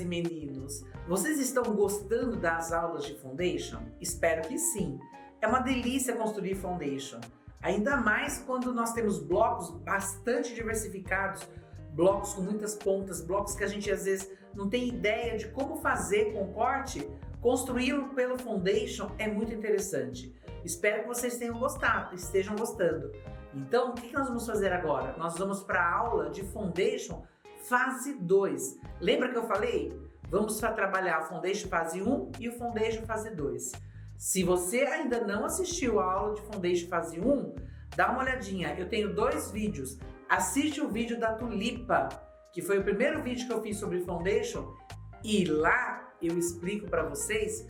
meninos, vocês estão gostando das aulas de Foundation? Espero que sim. É uma delícia construir Foundation. Ainda mais quando nós temos blocos bastante diversificados, blocos com muitas pontas, blocos que a gente às vezes não tem ideia de como fazer com corte. Construí-lo pelo Foundation é muito interessante. Espero que vocês tenham gostado, estejam gostando. Então, o que nós vamos fazer agora? Nós vamos para a aula de Foundation fase 2. Lembra que eu falei? Vamos trabalhar a Foundation fase 1 e o Foundation fase 2. Se você ainda não assistiu a aula de Foundation fase 1, dá uma olhadinha. Eu tenho 2 vídeos. Assiste o vídeo da tulipa, que foi o primeiro vídeo que eu fiz sobre Foundation, e lá eu explico para vocês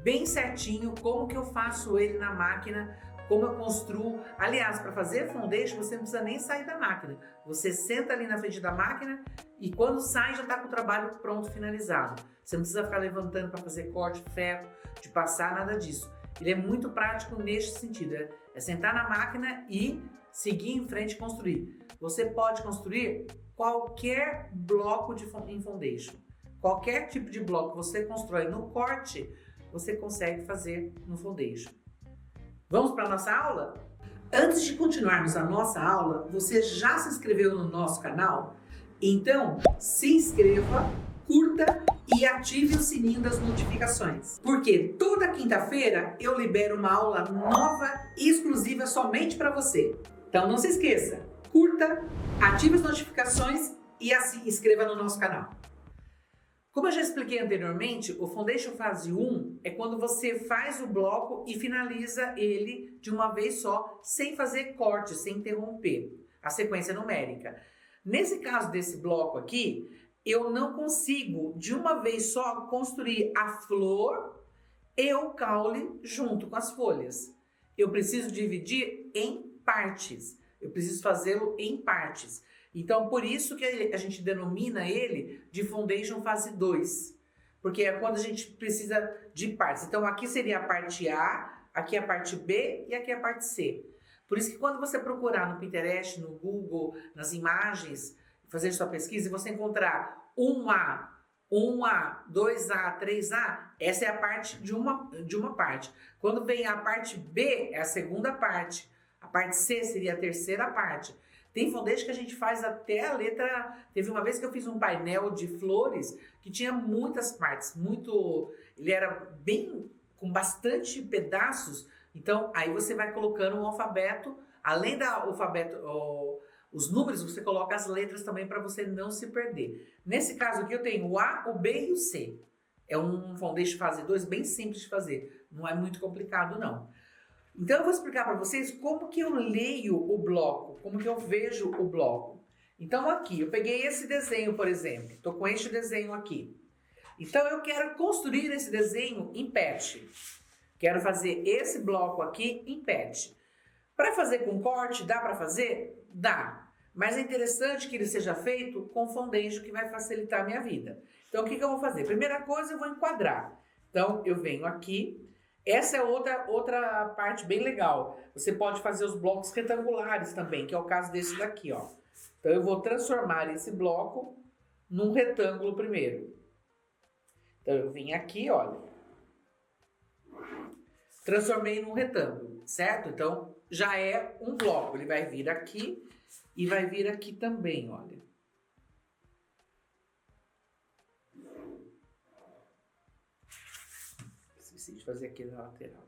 bem certinho como que eu faço ele na máquina, como eu construo. Aliás, para fazer Foundation você não precisa nem sair da máquina. Você senta ali na frente da máquina e quando sai já está com o trabalho pronto, finalizado. Você não precisa ficar levantando para fazer corte, ferro, de passar, nada disso. Ele é muito prático neste sentido. É sentar na máquina e seguir em frente e construir. Você pode construir qualquer bloco em Foundation. Qualquer tipo de bloco que você constrói no corte, você consegue fazer no Foundation. Vamos para a nossa aula? Antes de continuarmos a nossa aula, você já se inscreveu no nosso canal? Então, se inscreva, curta e ative o sininho das notificações. Porque toda quinta-feira eu libero uma aula nova e exclusiva somente para você. Então não se esqueça, curta, ative as notificações e se inscreva no nosso canal. Como eu já expliquei anteriormente, o Foundation fase 1 é quando você faz o bloco e finaliza ele de uma vez só, sem fazer corte, sem interromper a sequência numérica. Nesse caso desse bloco aqui, eu não consigo de uma vez só construir a flor e o caule junto com as folhas. Eu preciso dividir em partes, eu preciso fazê-lo em partes. Então, por isso que a gente denomina ele de Foundation fase 2, porque é quando a gente precisa de partes. Então, aqui seria a parte A, aqui a parte B e aqui a parte C. Por isso que quando você procurar no Pinterest, no Google, nas imagens, fazer sua pesquisa e você encontrar 1A, 2A, 3A, essa é a parte de uma parte. Quando vem a parte B, é a segunda parte. A parte C seria a terceira parte. Tem Foundation que a gente faz até a letra... Teve uma vez que eu fiz um painel de flores que tinha muitas partes, ele era bem, com bastante pedaços. Então, aí você vai colocando um alfabeto, além do alfabeto, os números, você coloca as letras também para você não se perder. Nesse caso aqui eu tenho o A, o B e o C. É um Foundation fase 2 bem simples de fazer, não é muito complicado não. Então eu vou explicar para vocês como que eu leio o bloco, como que eu vejo o bloco. Então aqui, eu peguei esse desenho, por exemplo, estou com este desenho aqui. Então eu quero construir esse desenho em patch. Quero fazer esse bloco aqui em patch. Para fazer com corte, dá para fazer? Dá. Mas é interessante que ele seja feito com Foundation, que vai facilitar a minha vida. Então o que eu vou fazer? Primeira coisa, eu vou enquadrar. Então eu venho aqui. Essa é outra parte bem legal. Você pode fazer os blocos retangulares também, que é o caso desse daqui, ó. Então eu vou transformar esse bloco num retângulo primeiro. Então eu vim aqui, olha. Transformei num retângulo, certo? Então já é um bloco. Ele vai vir aqui e vai vir aqui também, olha. De fazer aqui na lateral.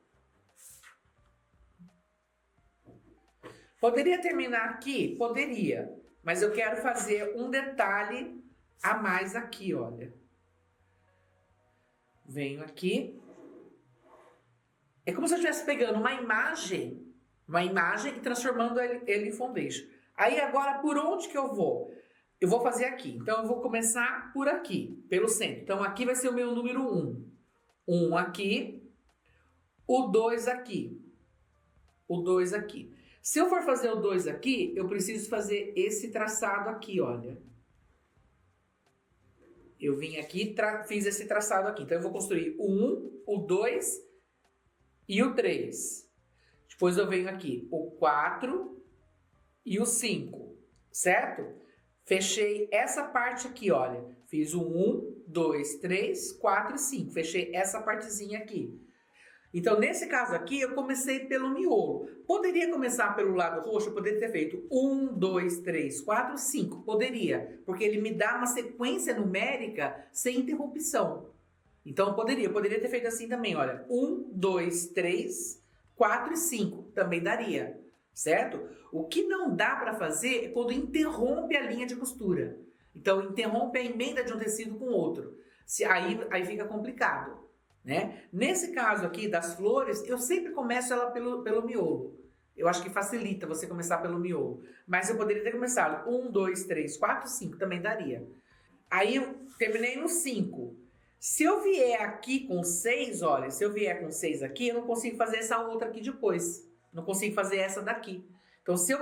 Poderia terminar aqui? Poderia, mas eu quero fazer um detalhe a mais aqui, olha. Venho aqui. É como se eu estivesse pegando uma imagem e transformando ele em Foundation. Aí agora, por onde que eu vou? Eu vou fazer aqui. Então eu vou começar por aqui, pelo centro. Então aqui vai ser o meu número 1. 1 aqui, o 2 aqui, o 2 aqui. Se eu for fazer o 2 aqui, eu preciso fazer esse traçado aqui, olha. Eu vim aqui, fiz esse traçado aqui. Então eu vou construir o 1, o 2 e o 3. Depois eu venho aqui o 4 e o 5, certo? Fechei essa parte aqui, olha. Fiz o 1, 2, 3, 4 e 5. Fechei essa partezinha aqui. Então, nesse caso aqui, eu comecei pelo miolo. Poderia começar pelo lado roxo? Eu poderia ter feito 1, 2, 3, 4, 5. Poderia, porque ele me dá uma sequência numérica sem interrupção. Então, poderia ter feito assim também, olha. 1, 2, 3, 4 e 5. Também daria, certo? O que não dá para fazer é quando interrompe a linha de costura. Então, interrompe a emenda de um tecido com outro. Aí fica complicado. Né? Nesse caso aqui das flores, eu sempre começo ela pelo miolo. Eu acho que facilita você começar pelo miolo. Mas eu poderia ter começado 1, 2, 3, 4, 5, também daria. Aí eu terminei no 5. Se eu vier aqui com 6, olha, se eu vier com 6 aqui, eu não consigo fazer essa outra aqui depois. Não consigo fazer essa daqui. Então, se eu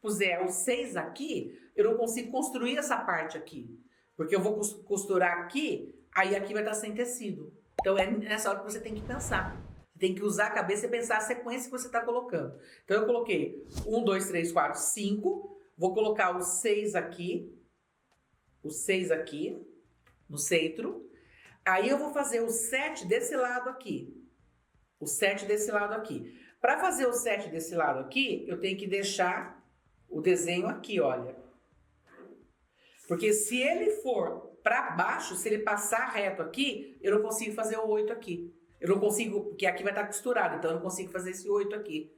puser o 6 aqui, eu não consigo construir essa parte aqui. Porque eu vou costurar aqui, aí aqui vai estar sem tecido. Então, é nessa hora que você tem que pensar. Você tem que usar a cabeça e pensar a sequência que você está colocando. Então, eu coloquei 1, 2, 3, 4, 5. Vou colocar o 6 aqui. O 6 aqui, no centro. Aí, eu vou fazer o 7 desse lado aqui. O 7 desse lado aqui. Para fazer o 7 desse lado aqui, eu tenho que deixar o desenho aqui, olha. Porque se ele for para baixo, se ele passar reto aqui, eu não consigo fazer o 8 aqui. Eu não consigo, porque aqui vai estar costurado, então eu não consigo fazer esse 8 aqui.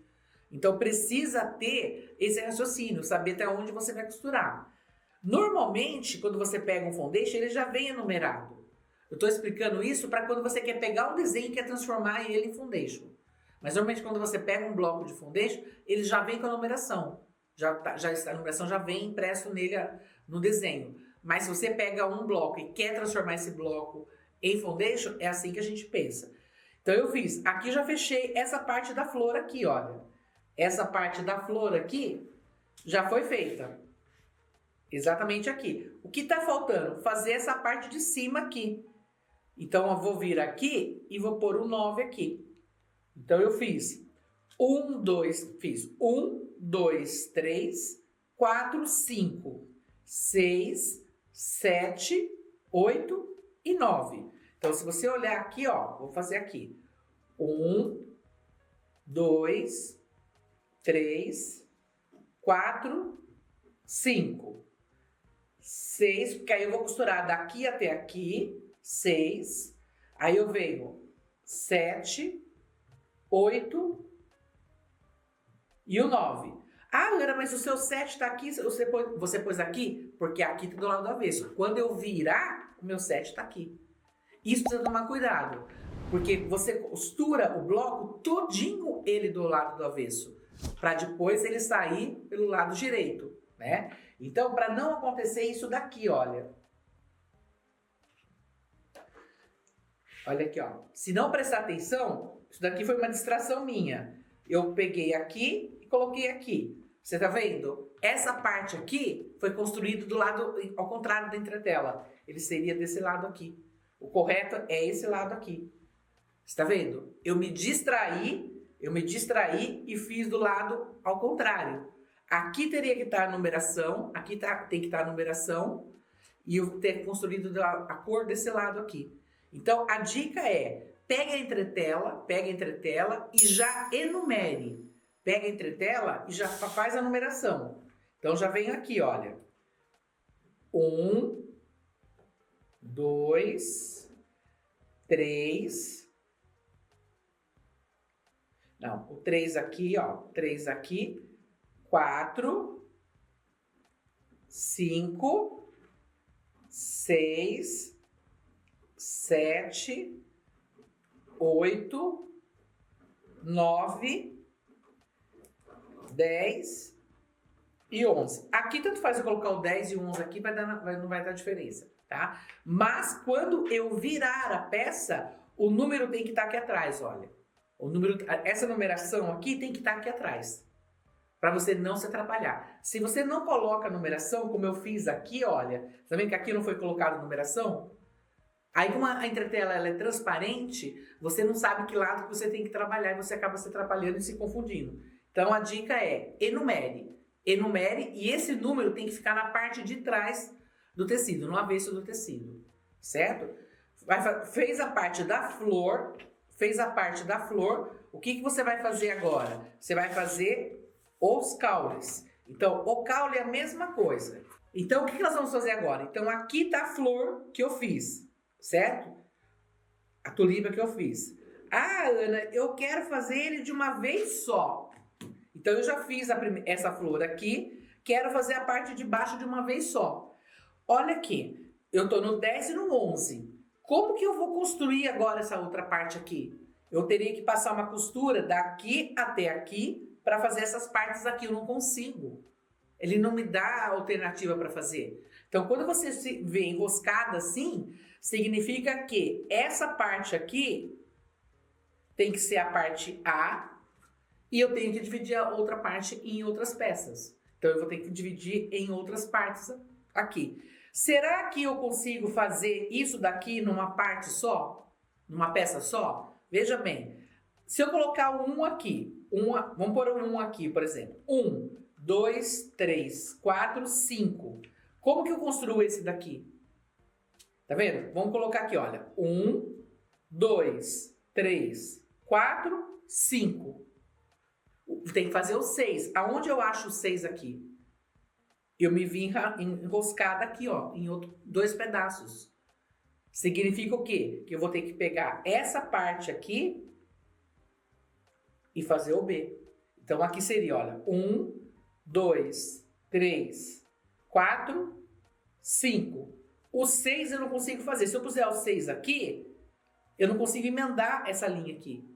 Então precisa ter esse raciocínio, saber até onde você vai costurar. Normalmente, quando você pega um foundation, ele já vem enumerado. Eu estou explicando isso para quando você quer pegar um desenho e quer transformar ele em foundation. Mas normalmente quando você pega um bloco de foundation, ele já vem com a numeração. A numeração já vem impresso nele no desenho. Mas se você pega um bloco e quer transformar esse bloco em foundation, é assim que a gente pensa. Então eu fiz, aqui já fechei essa parte da flor aqui, olha. Essa parte da flor aqui já foi feita. Exatamente aqui. O que está faltando? Fazer essa parte de cima aqui. Então eu vou vir aqui e vou pôr o 9 aqui. Então eu fiz 1, 2, 3, 4, 5, 6, 7, 8 e 9. Então, se você olhar aqui, ó, vou fazer aqui. 1, 2, 3, 4, 5, 6, porque aí eu vou costurar daqui até aqui, 6, aí eu venho 7, 8 e o 9. Ah, Ana, mas o seu 7 está aqui, você pôs aqui? Porque aqui está do lado do avesso. Quando eu virar, o meu 7 está aqui. Isso precisa tomar cuidado, porque você costura o bloco todinho ele do lado do avesso, para depois ele sair pelo lado direito, né? Então, para não acontecer isso daqui, olha. Olha aqui, ó. Se não prestar atenção, isso daqui foi uma distração minha. Eu peguei aqui e coloquei aqui. Você tá vendo? Essa parte aqui foi construída do lado, ao contrário da entretela. Ele seria desse lado aqui. O correto é esse lado aqui. Você tá vendo? Eu me distraí e fiz do lado ao contrário. Aqui teria que estar a numeração, aqui tem que estar a numeração, e eu ter construído a cor desse lado aqui. Então, a dica é, pega a entretela e já enumere. Pega a entretela e já faz a numeração. Então, já venho aqui, olha. 1, 2, 3. Não, o 3 aqui, ó. 3 aqui. 4, 5, 6, 7, 8, 9, 10 e 11. Aqui tanto faz eu colocar o 10 e o 11 aqui, não vai dar diferença, tá? Mas quando eu virar a peça, o número tem que estar aqui atrás, olha. Essa numeração aqui tem que estar aqui atrás, para você não se atrapalhar. Se você não coloca a numeração, como eu fiz aqui, olha, tá vendo que aqui não foi colocada a numeração? Aí, como a entretela ela é transparente, você não sabe que lado que você tem que trabalhar e você acaba se atrapalhando e se confundindo. Então, a dica é enumere. Enumere e esse número tem que ficar na parte de trás do tecido, no avesso do tecido, certo? Fez a parte da flor, o que você vai fazer agora? Você vai fazer os caules. Então, o caule é a mesma coisa. Então, o que nós vamos fazer agora? Então, aqui tá a flor que eu fiz, certo? A tulipa que eu fiz. Ah, Ana, eu quero fazer ele de uma vez só. Então, eu já fiz essa flor aqui, quero fazer a parte de baixo de uma vez só. Olha aqui, eu tô no 10 e no 11. Como que eu vou construir agora essa outra parte aqui? Eu teria que passar uma costura daqui até aqui para fazer essas partes aqui. Eu não consigo. Ele não me dá alternativa para fazer. Então, quando você se vê enroscada assim, significa que essa parte aqui tem que ser a parte A e eu tenho que dividir a outra parte em outras peças. Então, eu vou ter que dividir em outras partes aqui. Será que eu consigo fazer isso daqui numa parte só? Numa peça só? Veja bem, se eu colocar um aqui, vamos pôr um aqui, por exemplo. 1, 2, 3, 4, 5. Como que eu construo esse daqui? Tá vendo? Vamos colocar aqui, olha. 1, 2, 3, 4, 5. Tem que fazer o 6. Aonde eu acho o 6 aqui? Eu me vi enroscada aqui, ó, em dois pedaços. Significa o quê? Que eu vou ter que pegar essa parte aqui e fazer o B. Então, aqui seria, olha, 1, 2, 3, 4, 5. O 6 eu não consigo fazer. Se eu puser o 6 aqui, eu não consigo emendar essa linha aqui.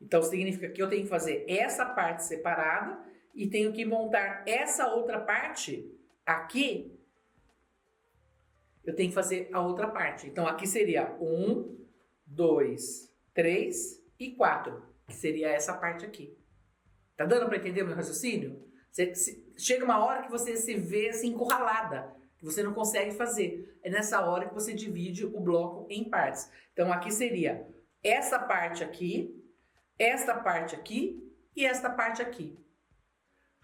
Então, significa que eu tenho que fazer essa parte separada e tenho que montar essa outra parte aqui. Eu tenho que fazer a outra parte. Então, aqui seria 1, 2, 3 e 4, que seria essa parte aqui. Tá dando para entender o meu raciocínio? Chega uma hora que você se vê assim encurralada, que você não consegue fazer. É nessa hora que você divide o bloco em partes. Então, aqui seria essa parte aqui, esta parte aqui e esta parte aqui.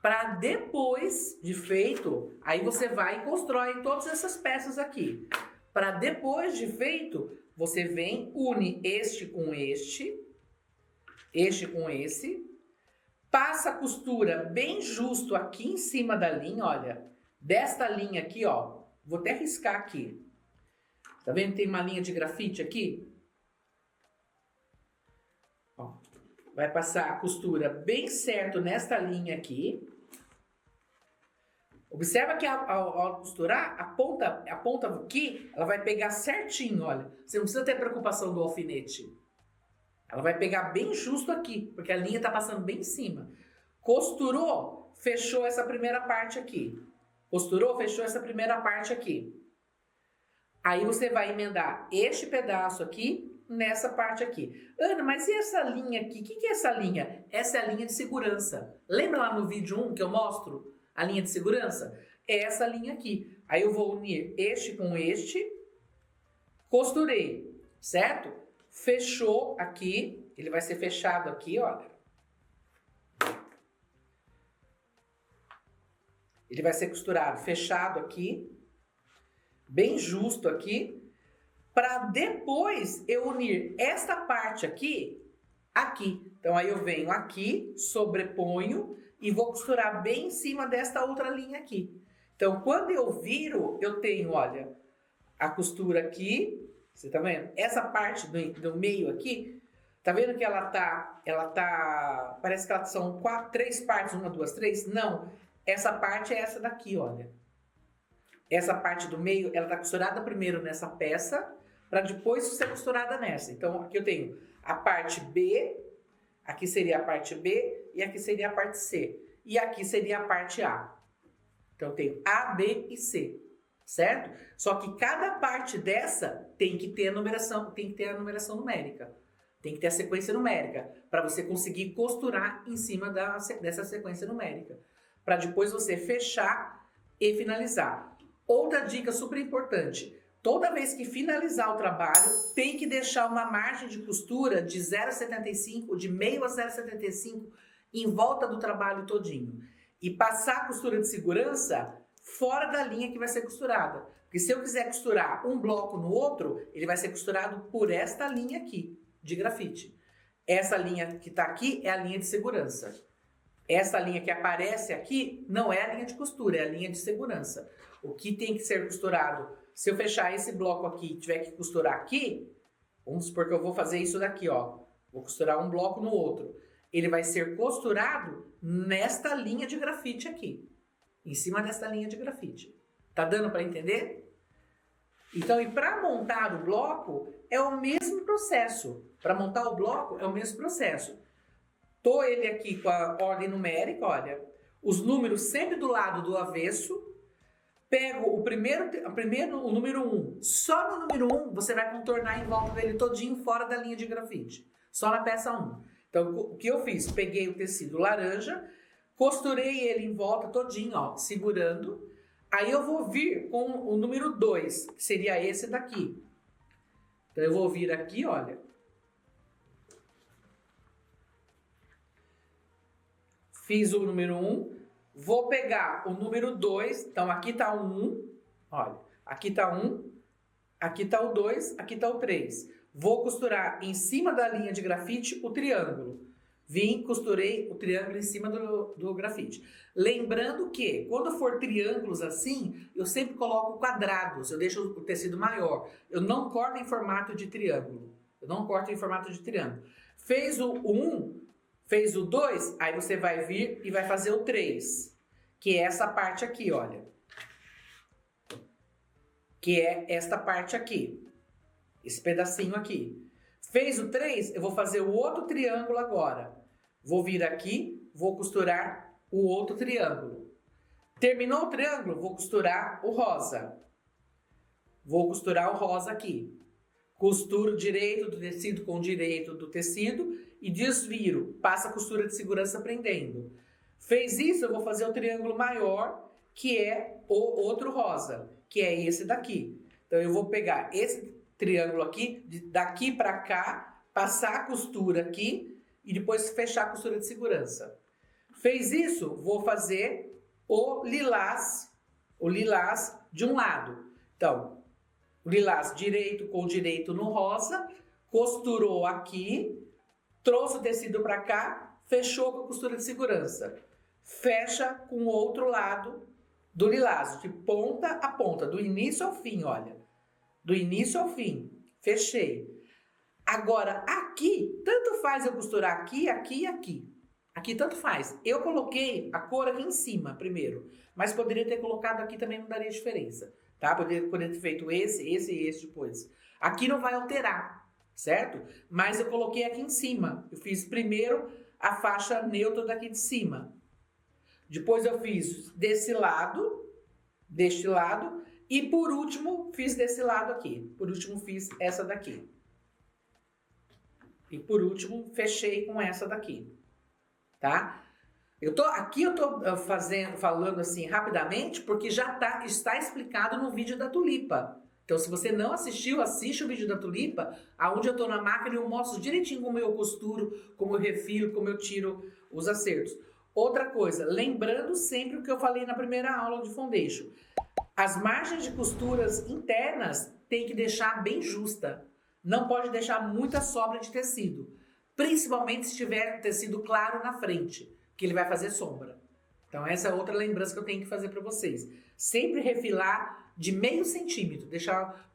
Para depois de feito, aí você vai e constrói todas essas peças aqui. Para depois de feito, você vem, une este com este com esse, passa a costura bem justo aqui em cima da linha, olha, desta linha aqui, ó, vou até riscar aqui. Tá vendo que tem uma linha de grafite aqui? Ó, vai passar a costura bem certo nesta linha aqui. Observa que ao costurar, a ponta aqui, ela vai pegar certinho, olha. Você não precisa ter preocupação do alfinete. Ela vai pegar bem justo aqui, porque a linha está passando bem em cima. Costurou, fechou essa primeira parte aqui. Costurou, fechou essa primeira parte aqui. Aí você vai emendar este pedaço aqui nessa parte aqui. Ana, mas e essa linha aqui? O que é essa linha? Essa é a linha de segurança. Lembra lá no vídeo 1 que eu mostro a linha de segurança? É essa linha aqui. Aí eu vou unir este com este. Costurei, certo? Fechou aqui. Ele vai ser fechado aqui, olha. Ele vai ser costurado, fechado aqui. Bem justo aqui. Para depois eu unir esta parte aqui, aqui. Então, aí eu venho aqui, sobreponho e vou costurar bem em cima desta outra linha aqui. Então, quando eu viro, eu tenho, olha, a costura aqui. Você tá vendo? Essa parte do meio aqui, tá vendo que ela tá, parece que elas são 3 partes, 1, 2, 3? Não, essa parte é essa daqui, olha. Essa parte do meio, ela tá costurada primeiro nessa peça, para depois ser costurada nessa. Então, aqui eu tenho a parte B, aqui seria a parte B, e aqui seria a parte C. E aqui seria a parte A. Então, eu tenho A, B e C, certo? Só que cada parte dessa tem que ter a numeração numérica. Tem que ter a sequência numérica, para você conseguir costurar em cima dessa sequência numérica. Para depois você fechar e finalizar. Outra dica super importante. Toda vez que finalizar o trabalho, tem que deixar uma margem de costura de 0,75, de meio a 0,75 em volta do trabalho todinho. E passar a costura de segurança fora da linha que vai ser costurada. Porque se eu quiser costurar um bloco no outro, ele vai ser costurado por esta linha aqui, de grafite. Essa linha que está aqui é a linha de segurança. Essa linha que aparece aqui não é a linha de costura, é a linha de segurança. O que tem que ser costurado, se eu fechar esse bloco aqui e tiver que costurar aqui, vamos supor que eu vou fazer isso daqui, ó. Vou costurar um bloco no outro. Ele vai ser costurado nesta linha de grafite aqui. Em cima desta linha de grafite. Tá dando para entender? Então, e para montar o bloco, é o mesmo processo. Para montar o bloco, é o mesmo processo. Tô ele aqui com a ordem numérica, olha. Os números sempre do lado do avesso. Pego o número 1. Só no número 1, você vai contornar em volta dele todinho fora da linha de grafite. Só na peça 1. Então, o que eu fiz? Peguei o tecido laranja, costurei ele em volta todinho, ó, segurando. Aí eu vou vir com o número 2, que seria esse daqui. Então, eu vou vir aqui, olha. Fiz o número 1. Vou pegar o número 2. Então, aqui está o 1. Olha, aqui está 1. Aqui está o 2. Aqui está o 3. Vou costurar em cima da linha de grafite o triângulo. Vim, costurei o triângulo em cima do grafite. Lembrando que, quando for triângulos assim, eu sempre coloco quadrados. Eu deixo o tecido maior. Eu não corto em formato de triângulo. Fez o 1, fez o 2, aí você vai vir e vai fazer o 3. Que é essa parte aqui, olha. Que é esta parte aqui. Esse pedacinho aqui. Fez o 3, eu vou fazer o outro triângulo agora. Vou vir aqui, vou costurar o outro triângulo. Terminou o triângulo, vou costurar o rosa. Vou costurar o rosa aqui. Costuro direito do tecido com direito do tecido e desviro. Passa a costura de segurança prendendo. Fez isso, eu vou fazer o triângulo maior, que é o outro rosa, que é esse daqui. Então, eu vou pegar esse triângulo aqui, daqui para cá, passar a costura aqui e depois fechar a costura de segurança. Fez isso, vou fazer o lilás de um lado. Então, o lilás direito com direito no rosa, costurou aqui, trouxe o tecido para cá, fechou com a costura de segurança. Fecha com o outro lado do lilás, de ponta a ponta, do início ao fim, olha. Do início ao fim. Fechei. Agora, aqui, tanto faz eu costurar aqui, aqui e aqui. Aqui tanto faz. Eu coloquei a cor aqui em cima primeiro, mas poderia ter colocado aqui também, não daria diferença. Tá? Poderia ter feito esse e esse depois. Aqui não vai alterar, certo? Mas eu coloquei aqui em cima. Eu fiz primeiro a faixa neutra daqui de cima. Depois eu fiz deste lado, e por último fiz desse lado aqui. Por último fiz essa daqui. E por último fechei com essa daqui. Tá? Aqui eu tô falando assim rapidamente porque já está explicado no vídeo da tulipa. Então, se você não assistiu, assiste o vídeo da tulipa, aonde eu tô na máquina e eu mostro direitinho como eu costuro, como eu refiro, como eu tiro os acertos. Outra coisa, lembrando sempre o que eu falei na primeira aula de foundation. As margens de costuras internas tem que deixar bem justa. Não pode deixar muita sobra de tecido. Principalmente se tiver tecido claro na frente, que ele vai fazer sombra. Então essa é outra lembrança que eu tenho que fazer para vocês. Sempre refilar de meio centímetro. Deixar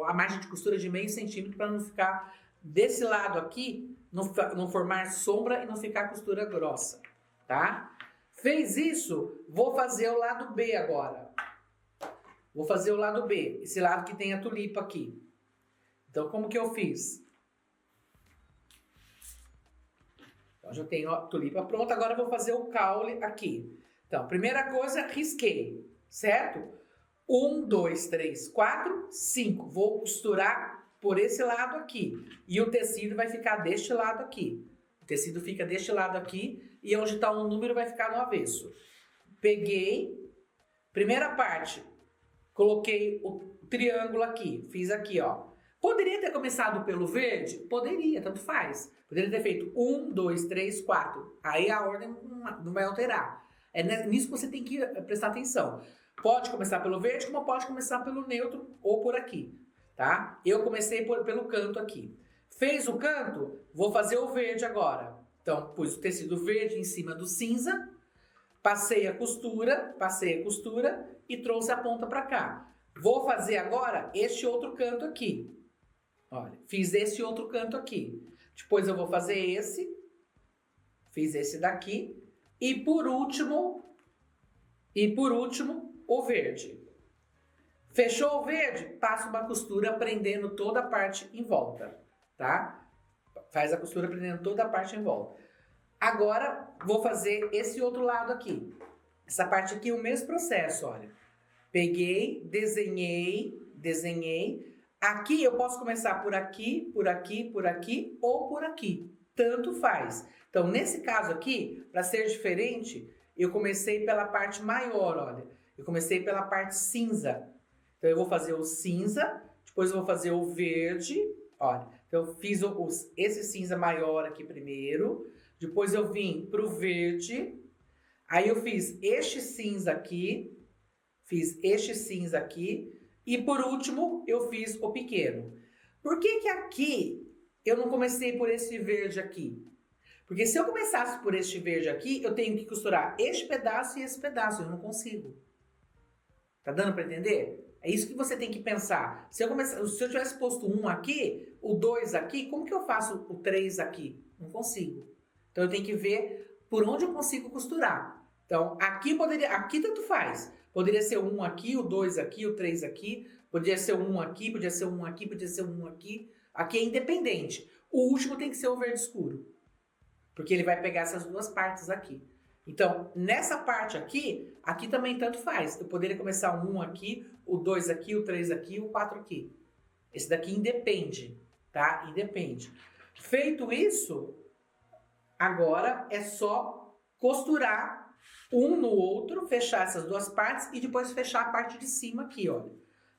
a margem de costura de meio centímetro para não ficar desse lado aqui, não formar sombra e não ficar costura grossa. Tá? Fez isso, vou fazer o lado B agora. Vou fazer o lado B, esse lado que tem a tulipa aqui. Então, como que eu fiz? Então, já tenho a tulipa pronta, agora eu vou fazer o caule aqui. Então, primeira coisa, risquei, certo? 1, 2, 3, 4, 5. Vou costurar por esse lado aqui. E o tecido vai ficar deste lado aqui. O tecido fica deste lado aqui e onde está o número vai ficar no avesso. Peguei, primeira parte, coloquei o triângulo aqui, fiz aqui, ó. Poderia ter começado pelo verde? Poderia, tanto faz. Poderia ter feito 1, 2, 3, 4. Aí a ordem não vai alterar. É nisso que você tem que prestar atenção. Pode começar pelo verde, como pode começar pelo neutro ou por aqui, tá? Eu comecei pelo canto aqui. Fez o canto, vou fazer o verde agora. Então, pus o tecido verde em cima do cinza, passei a costura e trouxe a ponta para cá. Vou fazer agora este outro canto aqui. Olha, fiz esse outro canto aqui. Depois eu vou fazer esse, fiz esse daqui e por último, o verde. Fechou o verde? Passa uma costura prendendo toda a parte em volta, tá? Faz a costura prendendo toda a parte em volta. Agora, vou fazer esse outro lado aqui. Essa parte aqui é o mesmo processo, olha. Peguei, desenhei. Aqui eu posso começar por aqui ou por aqui. Tanto faz. Então, nesse caso aqui, para ser diferente, eu comecei pela parte maior, olha. Eu comecei pela parte cinza. Então, eu vou fazer o cinza, depois eu vou fazer o verde, olha. Então, eu fiz esse cinza maior aqui primeiro, depois eu vim pro verde, aí eu fiz este cinza aqui, e por último, eu fiz o pequeno. Por que que aqui eu não comecei por esse verde aqui? Porque se eu começasse por este verde aqui, eu tenho que costurar este pedaço e esse pedaço. Eu não consigo. Tá dando para entender? É isso que você tem que pensar. Se eu tivesse posto um aqui, o 2 aqui, como que eu faço o 3 aqui? Não consigo. Então eu tenho que ver por onde eu consigo costurar. Então aqui tanto faz. Poderia ser um aqui, o 2 aqui, o 3 aqui. Poderia ser um aqui, podia ser um aqui, podia ser um aqui. Aqui é independente. O último tem que ser o verde escuro. Porque ele vai pegar essas duas partes aqui. Então, nessa parte aqui também tanto faz. Eu poderia começar um aqui, o 2 aqui, o 3 aqui, o 4 aqui. Esse daqui independe, tá? Independe. Feito isso, agora é só costurar um no outro, fechar essas duas partes e depois fechar a parte de cima aqui, olha.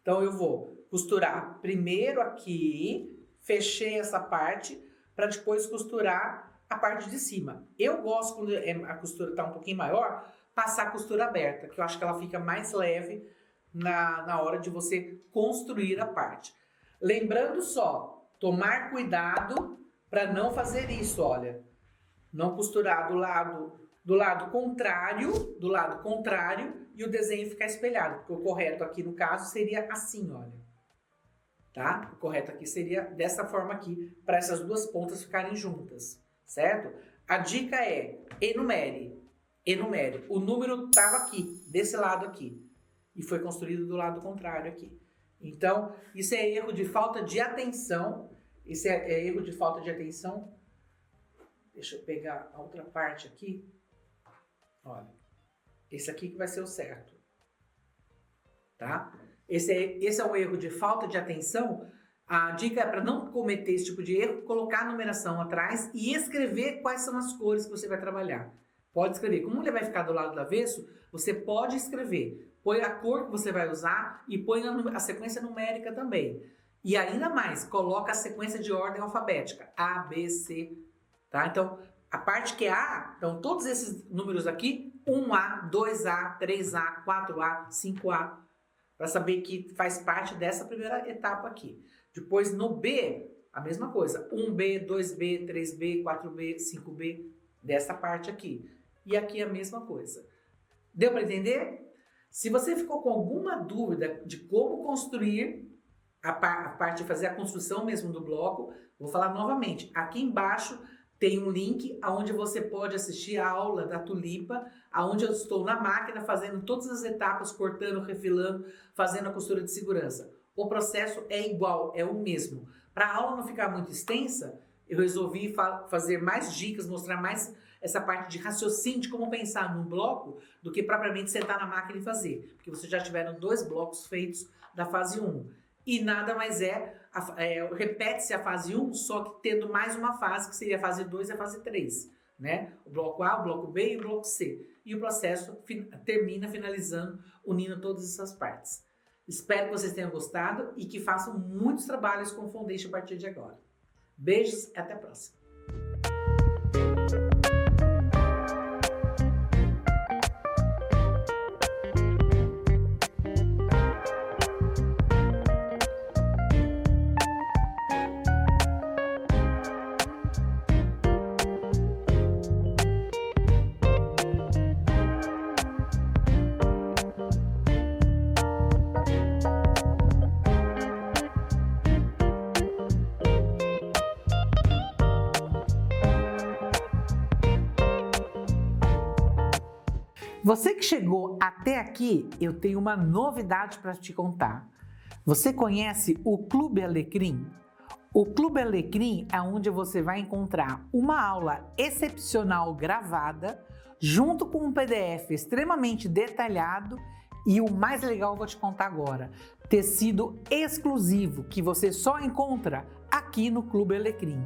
Então, eu vou costurar primeiro aqui, fechei essa parte, para depois costurar a parte de cima. Eu gosto, quando a costura está um pouquinho maior, passar a costura aberta, que eu acho que ela fica mais leve na hora de você construir a parte. Lembrando só, tomar cuidado para não fazer isso, olha. Não costurar do lado contrário e o desenho ficar espelhado, porque o correto aqui no caso seria assim, olha. Tá? O correto aqui seria dessa forma aqui, para essas duas pontas ficarem juntas. Certo? A dica é enumere. O número estava aqui, desse lado aqui. E foi construído do lado contrário aqui. Então, isso é erro de falta de atenção. Isso é erro de falta de atenção. Deixa eu pegar a outra parte aqui. Olha. Esse aqui que vai ser o certo. Tá? Esse é um erro de falta de atenção. A dica é para não cometer esse tipo de erro, colocar a numeração atrás e escrever quais são as cores que você vai trabalhar. Pode escrever. Como ele vai ficar do lado do avesso, você pode escrever. Põe a cor que você vai usar e põe a sequência numérica também. E ainda mais, coloca a sequência de ordem alfabética. A, B, C. Tá? Então, a parte que é A, então todos esses números aqui, 1A, 2A, 3A, 4A, 5A, para saber que faz parte dessa primeira etapa aqui. Depois, no B, a mesma coisa. 1B, 2B, 3B, 4B, 5B, dessa parte aqui. E aqui a mesma coisa. Deu para entender? Se você ficou com alguma dúvida de como construir a parte de fazer a construção mesmo do bloco, vou falar novamente. Aqui embaixo tem um link onde você pode assistir a aula da tulipa, onde eu estou na máquina fazendo todas as etapas, cortando, refilando, fazendo a costura de segurança. O processo é igual, é o mesmo. Para a aula não ficar muito extensa, eu resolvi fazer mais dicas, mostrar mais essa parte de raciocínio, de como pensar num bloco, do que propriamente sentar na máquina e fazer. Porque vocês já tiveram 2 blocos feitos da fase 1. E nada mais repete-se a fase 1, só que tendo mais uma fase, que seria a fase 2 e a fase 3. Né? O bloco A, o bloco B e o bloco C. E o processo termina finalizando, unindo todas essas partes. Espero que vocês tenham gostado e que façam muitos trabalhos com Foundation a partir de agora. Beijos e até a próxima! Você que chegou até aqui, eu tenho uma novidade para te contar. Você conhece o Clube Alecrim? O Clube Alecrim é onde você vai encontrar uma aula excepcional gravada, junto com um PDF extremamente detalhado e o mais legal eu vou te contar agora, tecido exclusivo que você só encontra aqui no Clube Alecrim.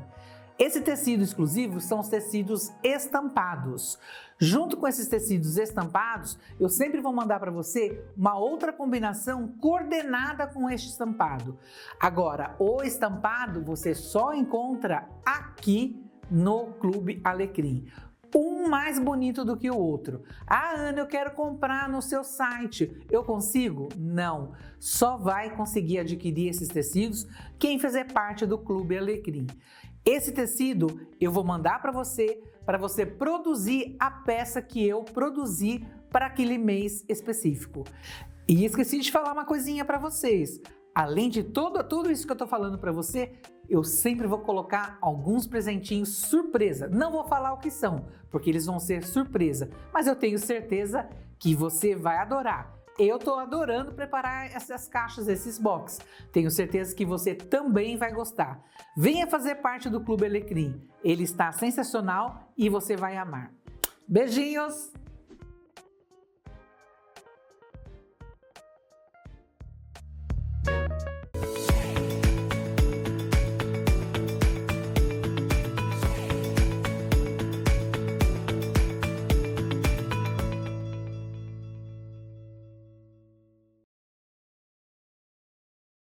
Esse tecido exclusivo são os tecidos estampados. Junto com esses tecidos estampados, eu sempre vou mandar para você uma outra combinação coordenada com este estampado. Agora, o estampado você só encontra aqui no Clube Alecrim. Um mais bonito do que o outro. Ah, Ana, eu quero comprar no seu site. Eu consigo? Não. Só vai conseguir adquirir esses tecidos quem fizer parte do Clube Alecrim. Esse tecido eu vou mandar para você produzir a peça que eu produzi para aquele mês específico. E esqueci de falar uma coisinha para vocês. Além de tudo isso que eu tô falando para você, eu sempre vou colocar alguns presentinhos surpresa. Não vou falar o que são, porque eles vão ser surpresa, mas eu tenho certeza que você vai adorar. Eu tô adorando preparar essas caixas, esses box. Tenho certeza que você também vai gostar. Venha fazer parte do Clube Alecrim. Ele está sensacional e você vai amar. Beijinhos!